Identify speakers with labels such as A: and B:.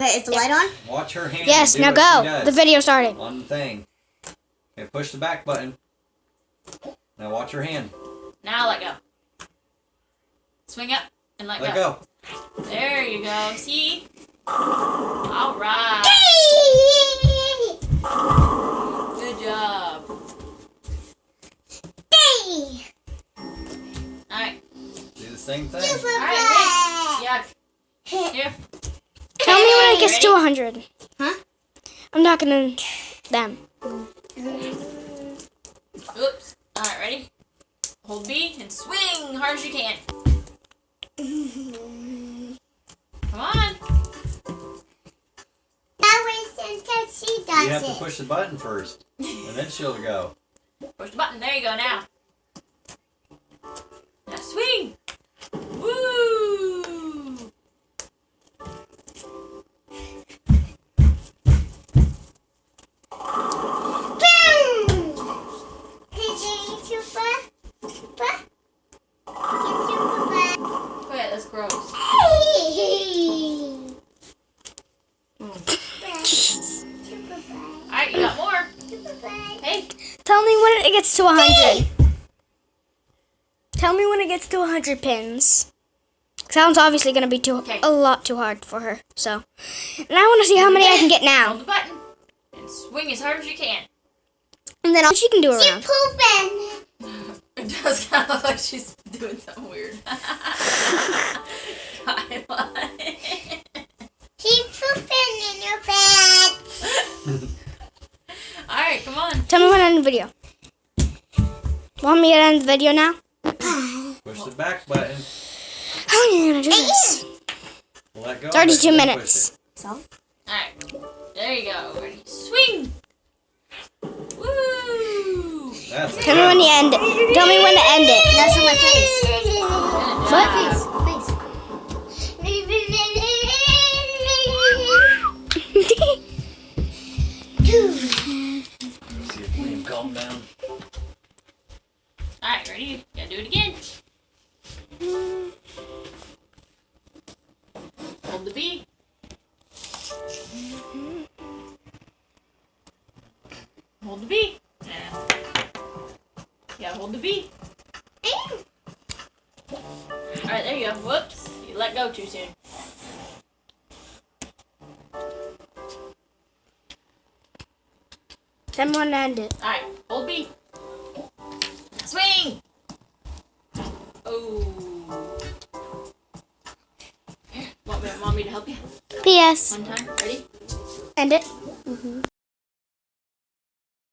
A: Okay, is the light on?
B: Watch her hand.
C: Yes,
B: do
C: now
B: what she
C: go.
B: does.
C: The video's starting.
B: One thing. Okay, push the back button. Now watch her hand.
D: Now let go. Swing up and let
B: Let
D: go.
B: go.
D: There you go. See? All right. Good job. All right.
B: Do the same thing.
D: All right. Hey. Yuck. Here.
C: Tell me when it gets to
D: Ready?
C: 100.
A: Huh?
C: I'm talking to them.
D: Oops. All right. Ready? Hold B and swing hard as you can. Come on.
B: You have to push the button first, and then she'll go.
D: Push the button. There you go. Now. Now swing. Woo! Oh yeah, that's gross. Alright, you got more. Hey,
C: Tell me when it gets to 100. Tell me when it gets to 100 pins. Sounds obviously going to be
D: Okay.
C: a lot too hard for her. So, and I want to see how many I can get
D: hold
C: now.
D: the button and swing as hard as you can.
C: And then she can do a round.
D: It does kind of look like she's doing something weird. Kyla. Alright, come on.
C: Tell me when to end the video. Want me to end the video now?
B: Push the back button.
C: How are you going to do this?
B: Let go.
C: 32
B: then
C: minutes.
B: push
A: So?
D: Alright, there you go. Ready? Swing! Woo!
B: it. That's
C: Tell me when you end it. Tell me when to end it.
A: That's on my face.
C: What?
B: See if Liam calm down.
D: Alright, ready? Gotta do it again. Hold the B. Hold the B. Yeah, hold the B. Alright, there you go. Whoops. You let go too soon.
C: Tell me when to end it.
D: Alright, hold B. Swing! Oh. Here, want me to help you?
C: P.S.
D: One time. Ready?
C: End it.